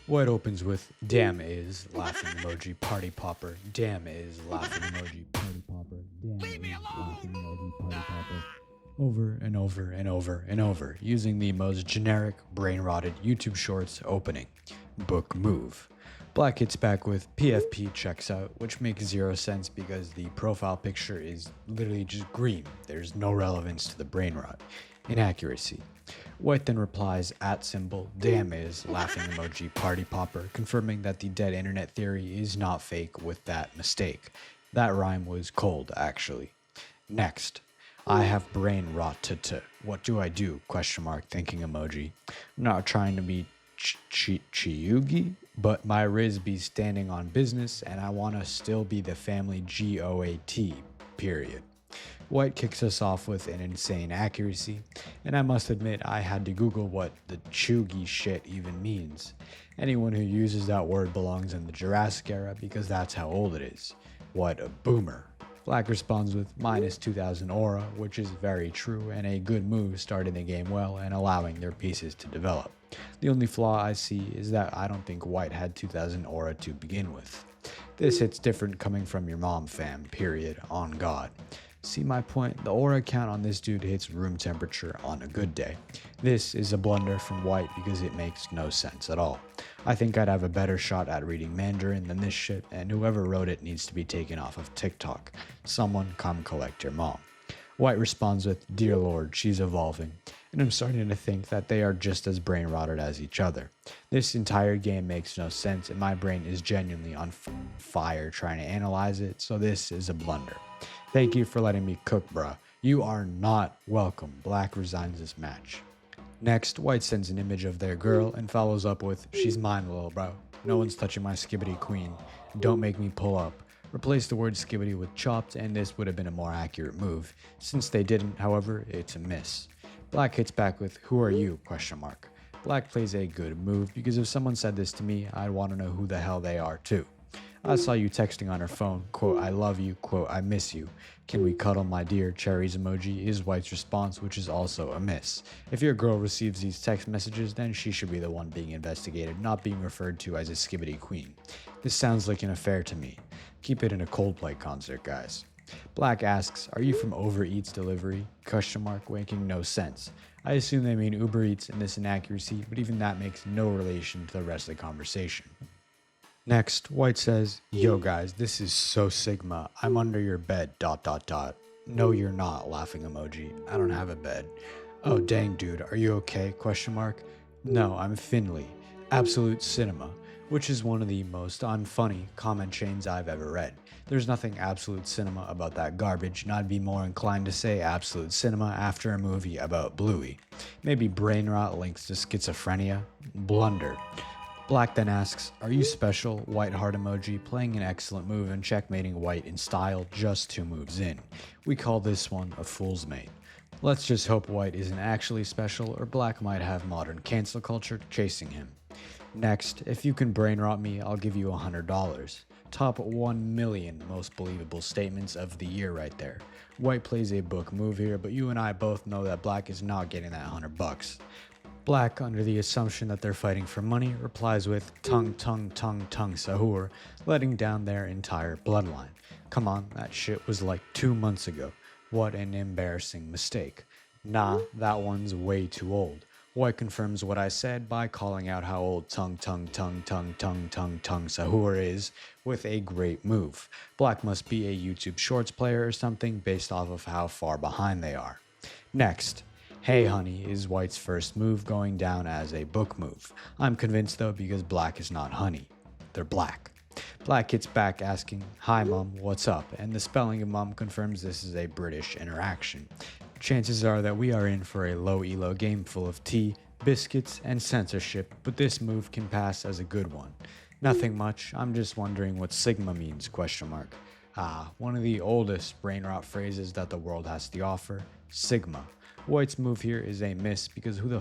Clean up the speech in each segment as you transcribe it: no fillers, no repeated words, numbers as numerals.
What opens with damn is laughing emoji party popper, damn is laughing emoji party popper, damn Leave me is laughing alone! emoji party popper, over and over and over and over, using the most generic, brain rotted YouTube Shorts opening. Book move. Black hits back with PFP checks out, which makes zero sense because the profile picture is literally just green. There's no relevance to the brain rot. Inaccuracy. White then replies at symbol damn is laughing emoji party popper, confirming that the dead internet theory is not fake with that mistake. That rhyme was cold, actually. Next, I have brain rot to. What do I do? Question mark thinking emoji. I'm not trying to be Chiyugi, but my Riz be standing on business and I want to still be the family GOAT, period. White kicks us off with an insane accuracy, and I must admit I had to Google what the Chugi shit even means. Anyone who uses that word belongs in the Jurassic era because that's how old it is. What a boomer. Black responds with minus 2000 aura, which is very true and a good move starting the game well and allowing their pieces to develop. The only flaw I see is that I don't think White had 2000 aura to begin with. This hits different coming from your mom fam, period, on God. See my point? The aura count on this dude hits room temperature on a good day. This is a blunder from White because it makes no sense at all. I think I'd have a better shot at reading Mandarin than this shit, and whoever wrote it needs to be taken off of TikTok. Someone come collect your mom. White responds with, Dear Lord, she's evolving, and I'm starting to think that they are just as brain rotted as each other. This entire game makes no sense, and my brain is genuinely on fire trying to analyze it, so this is a blunder. Thank you for letting me cook, bruh. You are not welcome. Black resigns this match. Next, White sends an image of their girl and follows up with, She's mine, little bro. No one's touching my skibbity queen. Don't make me pull up. Replace the word skibbity with chopped, and this would have been a more accurate move. Since they didn't, however, it's a miss. Black hits back with, Who are you? Question mark. Black plays a good move because if someone said this to me, I'd want to know who the hell they are too. I saw you texting on her phone, quote, I love you, quote, I miss you. Can we cuddle, my dear? Cherries emoji is White's response, which is also a miss. If your girl receives these text messages, then she should be the one being investigated, not being referred to as a skibbity queen. This sounds like an affair to me. Keep it in a Coldplay concert, guys. Black asks, are you from Over Eats Delivery? Question mark, making no sense. I assume they mean Uber Eats in this inaccuracy, but even that makes no relation to the rest of the conversation. Next, White says, Yo guys, this is so Sigma. I'm under your bed, dot dot dot. No, you're not, laughing emoji. I don't have a bed. Oh dang dude, are you okay? Question mark. No, I'm Finley. Absolute cinema, which is one of the most unfunny comment chains I've ever read. There's nothing absolute cinema about that garbage, and I'd be more inclined to say absolute cinema after a movie about Bluey. Maybe Brainrot links to schizophrenia? Blunder. Black then asks, are you special? White heart emoji, playing an excellent move and checkmating White in style just 2 moves in. We call this one a fool's mate. Let's just hope White isn't actually special, or Black might have modern cancel culture chasing him. Next, if you can brain rot me, I'll give you $100. Top 1 million most believable statements of the year right there. White plays a book move here, but you and I both know that Black is not getting that $100. Black, under the assumption that they're fighting for money, replies with tongue sahur, letting down their entire bloodline. Come on, that shit was like 2 months ago. What an embarrassing mistake. Nah, that one's way too old. White confirms what I said by calling out how old tongue sahur is with a great move. Black must be a YouTube Shorts player or something based off of how far behind they are. Next, Hey Honey is White's first move going down as a book move. I'm convinced though because Black is not honey. They're black. Black hits back asking, Hi Mom, what's up? And the spelling of Mom confirms this is a British interaction. Chances are that we are in for a low elo game full of tea, biscuits, and censorship, but this move can pass as a good one. Nothing much, I'm just wondering what Sigma means, question mark. One of the oldest brain rot phrases that the world has to offer, Sigma. White's move here is a miss because who the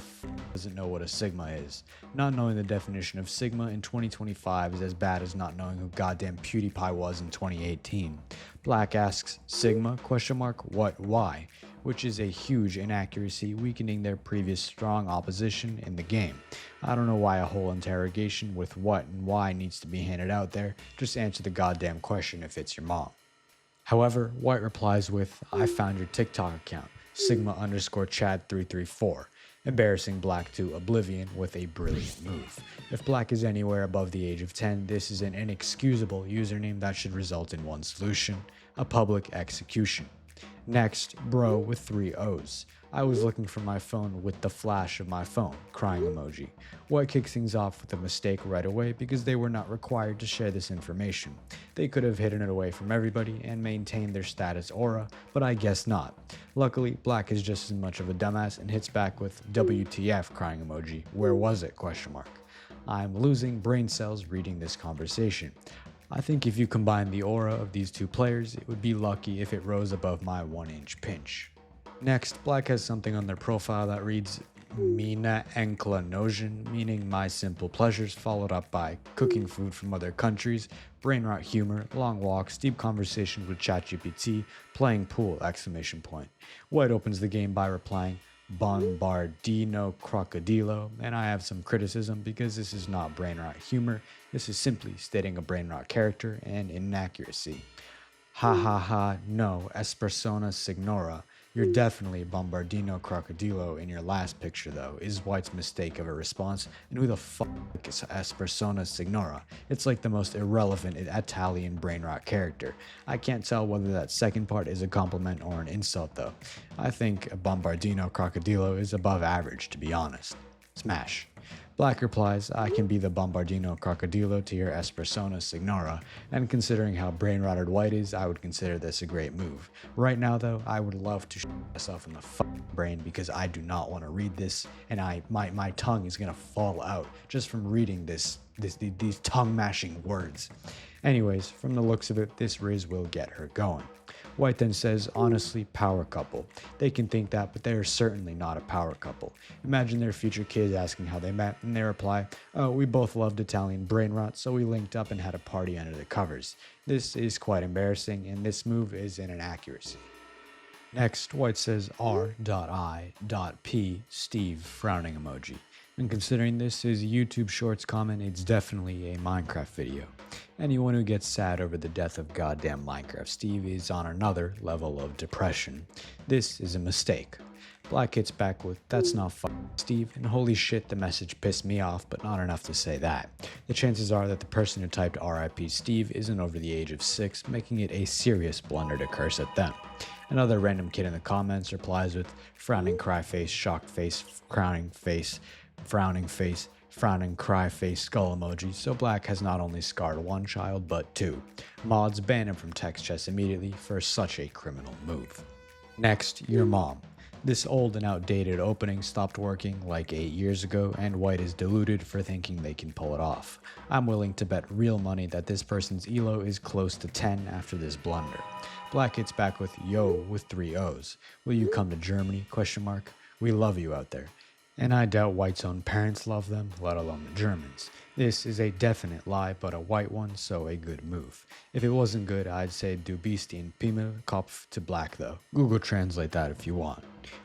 doesn't know what a Sigma is? Not knowing the definition of Sigma in 2025 is as bad as not knowing who goddamn PewDiePie was in 2018. Black asks, Sigma? Question mark, what, why? which is a huge inaccuracy, weakening their previous strong opposition in the game. I don't know why a whole interrogation with what and why needs to be handed out there. Just answer the goddamn question if it's your mom. However, White replies with, I found your TikTok account, Sigma_Chad334, embarrassing Black to oblivion with a brilliant move. If Black is anywhere above the age of 10, this is an inexcusable username that should result in one solution: a public execution. Next, bro with 3 O's. I was looking for my phone with the flash of my phone, crying emoji. White kicks things off with a mistake right away because they were not required to share this information. They could have hidden it away from everybody and maintained their status aura, but I guess not. Luckily, Black is just as much of a dumbass and hits back with WTF crying emoji. Where was it? I'm losing brain cells reading this conversation. I think if you combine the aura of these two players, it would be lucky if it rose above my 1-inch pinch. Next, Black has something on their profile that reads Mina Enkla Notion, meaning my simple pleasures, followed up by cooking food from other countries, brainrot humor, long walks, deep conversations with ChatGPT, playing pool, ! White opens the game by replying Bombardino Crocodilo, and I have some criticism because this is not brainrot humor, this is simply stating a brainrot character and inaccuracy. Ha ha ha, no, es persona signora. You're definitely Bombardino Crocodilo in your last picture though, is White's mistake of a response, and who the fuck is es persona signora? It's like the most irrelevant Italian brainrot character. I can't tell whether that second part is a compliment or an insult though. I think Bombardino Crocodilo is above average, to be honest. Smash. Black replies, I can be the Bombardino Crocodilo to your es persona signora, and considering how brain-rotted White is, I would consider this a great move. Right now though, I would love to myself in the brain because I do not want to read this, and my tongue is gonna fall out just from reading these tongue-mashing words. Anyways, from the looks of it, this Riz will get her going. White then says, honestly, power couple. They can think that, but they are certainly not a power couple. Imagine their future kids asking how they met, and they reply, oh, we both loved Italian brainrot, so we linked up and had a party under the covers. This is quite embarrassing, and this move is an inaccuracy. Next, White says R.I.P. Steve frowning emoji. And considering this is a YouTube Shorts comment, it's definitely a Minecraft video. Anyone who gets sad over the death of goddamn Minecraft Steve is on another level of depression. This is a mistake. Black hits back with, that's not Steve, and holy shit, the message pissed me off, but not enough to say that. The chances are that the person who typed RIP Steve isn't over the age of 6, making it a serious blunder to curse at them. Another random kid in the comments replies with frowning cry face, shocked face, frowning face, frowning cry face skull emoji, so Black has not only scarred one child, but 2. Mods ban him from text chess immediately for such a criminal move. Next, your mom. This old and outdated opening stopped working like 8 years ago, and White is deluded for thinking they can pull it off. I'm willing to bet real money that this person's elo is close to 10 after this blunder. Black hits back with yo with 3 O's. Will you come to Germany? ? We love you out there. And I doubt White's own parents love them, let alone the Germans. This is a definite lie, but a White one, so a good move. If it wasn't good, I'd say du bist in Kopf to Black though. Google Translate that if you want.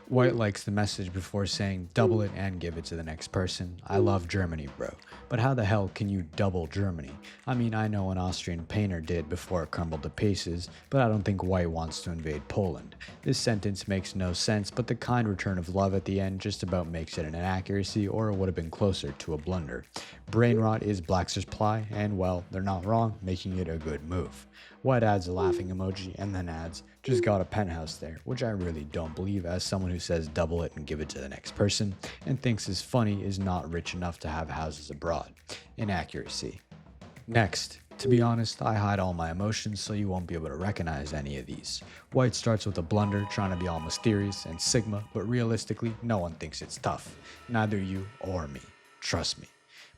White likes the message before saying double it and give it to the next person. I love Germany, bro. But how the hell can you double Germany? I mean, I know an Austrian painter did before it crumbled to pieces, but I don't think White wants to invade Poland. This sentence makes no sense, but the kind return of love at the end just about makes it an inaccuracy, or it would have been closer to a blunder. Brainrot is Black's reply, and well, they're not wrong, making it a good move. White adds a laughing emoji and then adds, just got a penthouse there, which I really don't believe as someone who says double it and give it to the next person, and thinks is funny is not rich enough to have houses abroad. Inaccuracy. Next, to be honest, I hide all my emotions so you won't be able to recognize any of these. White starts with a blunder trying to be all mysterious and Sigma, but realistically, no one thinks it's tough. Neither you or me. Trust me.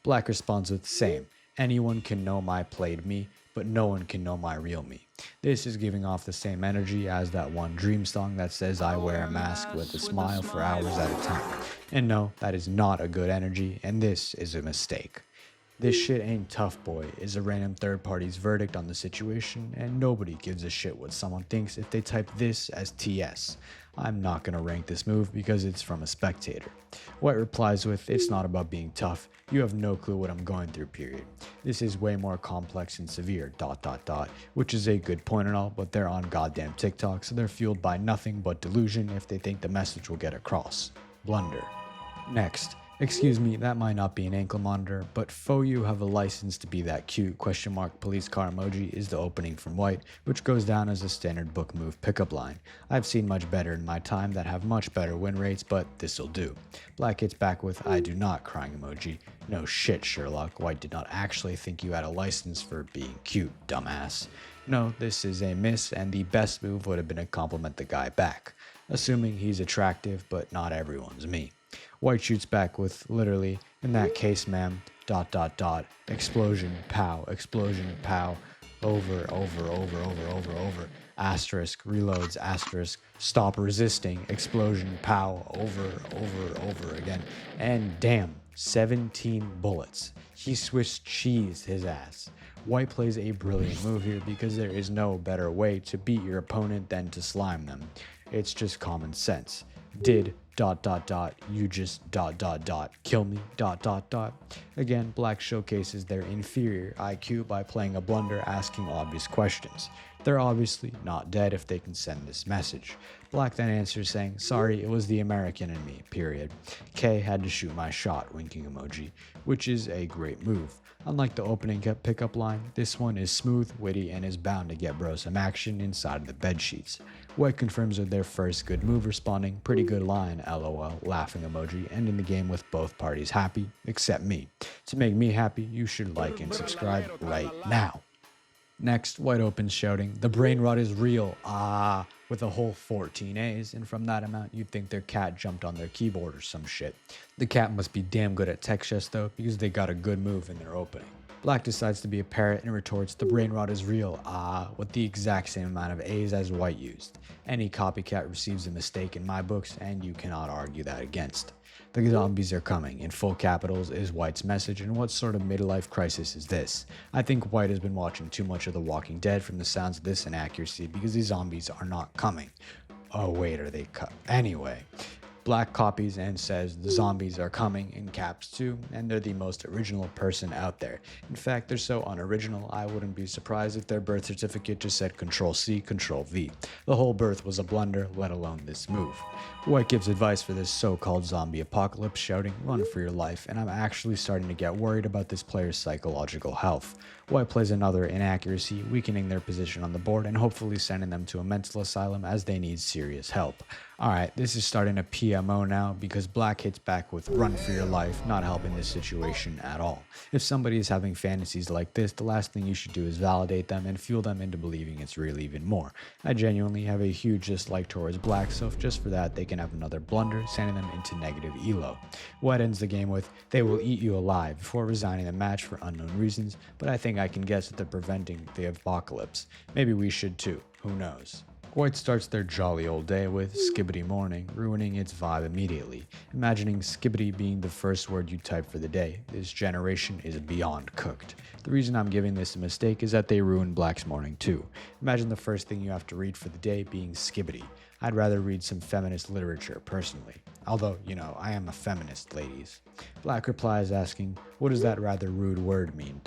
Black responds with same. Anyone can know my played me, but no one can know my real me. This is giving off the same energy as that one Dream song that says I wear a mask with a smile for hours at a time. And no, that is not a good energy, and this is a mistake. This shit ain't tough boy is a random third party's verdict on the situation, and nobody gives a shit what someone thinks if they type this as TS. I'm not going to rank this move because it's from a spectator. White replies with, it's not about being tough, you have no clue what I'm going through, period. This is way more complex and severe, ... which is a good point and all, but they're on goddamn TikTok, so they're fueled by nothing but delusion if they think the message will get across. Blunder. Next. Excuse me, that might not be an ankle monitor, but faux you have a license to be that cute ? Police car emoji is the opening from White, which goes down as a standard book move pickup line. I've seen much better in my time that have much better win rates, but this'll do. Black hits back with I do not crying emoji. No shit, Sherlock. White did not actually think you had a license for being cute, dumbass. No, this is a miss, and the best move would have been to compliment the guy back. Assuming he's attractive, but not everyone's me. White shoots back with literally, in that case, ma'am, ... explosion, pow, over, asterisk, reloads, asterisk, stop resisting, explosion, pow, over again, and damn, 17 bullets. He Swiss cheesed his ass. White plays a brilliant move here because there is no better way to beat your opponent than to slime them. It's just common sense. Did ... you just ... kill me ... Again, Black showcases their inferior IQ by playing a blunder asking obvious questions. They're obviously not dead if they can send this message. Black then answers saying, sorry, it was the American in me, period. K had to shoot my shot, winking emoji, which is a great move. Unlike the opening pickup line, this one is smooth, witty, and is bound to get bro some action inside of the bed sheets. White confirms with their first good move responding, pretty good line, lol, laughing emoji, ending the game with both parties happy, except me. To make me happy, you should like and subscribe right now. Next, White opens shouting, the Brainrot is real, with a whole 14 A's, and from that amount you'd think their cat jumped on their keyboard or some shit. The cat must be damn good at tech chess though, because they got a good move in their opening. Black decides to be a parrot and retorts, the Brainrot is real, with the exact same amount of A's as White used. Any copycat receives a mistake in my books, and you cannot argue that against. The zombies are coming, in full capitals, is White's message, and what sort of midlife crisis is this? I think White has been watching too much of The Walking Dead from the sounds of this inaccuracy because these zombies are not coming. Oh wait, are they Anyway. Black copies and says the zombies are coming in caps too, and they're the most original person out there. In fact, they're so unoriginal, I wouldn't be surprised if their birth certificate just said Control-C, Control-V. The whole birth was a blunder, let alone this move. White gives advice for this so-called zombie apocalypse, shouting, run for your life, and I'm actually starting to get worried about this player's psychological health. White plays another inaccuracy, weakening their position on the board and hopefully sending them to a mental asylum as they need serious help. Alright, this is starting a PMO now because Black hits back with run for your life, not helping this situation at all. If somebody is having fantasies like this, the last thing you should do is validate them and fuel them into believing it's real even more. I genuinely have a huge dislike towards Black, so if just for that they can have another blunder, sending them into negative elo. White ends the game with, they will eat you alive, before resigning the match for unknown reasons, but I think I can guess that they're preventing the apocalypse. Maybe we should too, who knows. White starts their jolly old day with Skibbity morning, ruining its vibe immediately. Imagining Skibbity being the first word you type for the day, this generation is beyond cooked. The reason I'm giving this a mistake is that they ruined Black's morning too. Imagine the first thing you have to read for the day being Skibbity. I'd rather read some feminist literature personally. Although, you know, I am a feminist, ladies. Black replies asking, what does that rather rude word mean, ...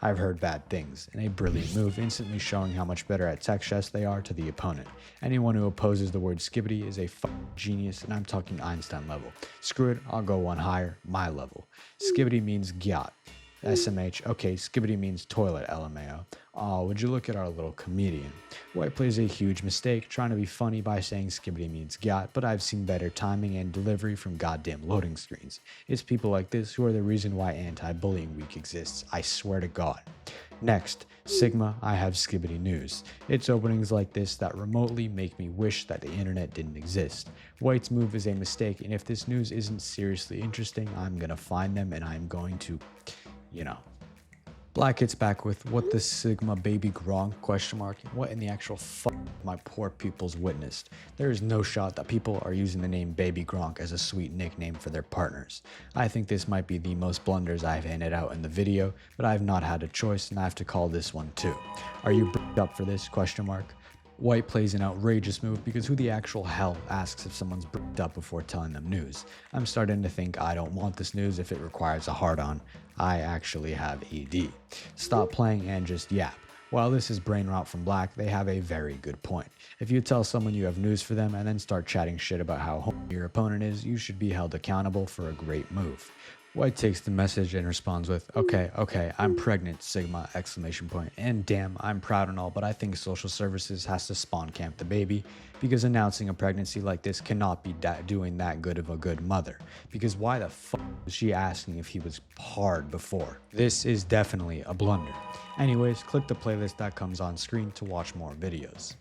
I've heard bad things, and a brilliant move instantly showing how much better at tech chess they are to the opponent. Anyone who opposes the word Skibbity is a genius, and I'm talking Einstein level. Screw it, I'll go one higher, my level. Skibbity means gyat. SMH, okay, Skibbity means toilet, LMAO. Aw, would you look at our little comedian. White plays a huge mistake, trying to be funny by saying Skibbity means gat, but I've seen better timing and delivery from goddamn loading screens. It's people like this who are the reason why anti-bullying week exists, I swear to God. Next, Sigma, I have Skibbity news. It's openings like this that remotely make me wish that the internet didn't exist. White's move is a mistake, and if this news isn't seriously interesting, I'm gonna find them and I'm going to... Black hits back with, what the Sigma baby Gronk, ? What in the actual fuck my poor pupils witnessed? There is no shot that people are using the name Baby Gronk as a sweet nickname for their partners. I think this might be the most blunders I've handed out in the video, but I've not had a choice and I have to call this one too. Are you up for this? White plays an outrageous move because who the actual hell asks if someone's bricked up before telling them news? I'm starting to think I don't want this news if it requires a hard-on. I actually have ED. Stop playing and just yap. While this is Brainrot from Black, they have a very good point. If you tell someone you have news for them and then start chatting shit about how homely your opponent is, you should be held accountable for a great move. White takes the message and responds with, okay, I'm pregnant, Sigma, exclamation point. And damn, I'm proud and all, but I think social services has to spawn camp the baby because announcing a pregnancy like this cannot be doing that good of a good mother. Because why the fuck was she asking if he was hard before? This is definitely a blunder. Anyways, click the playlist that comes on screen to watch more videos.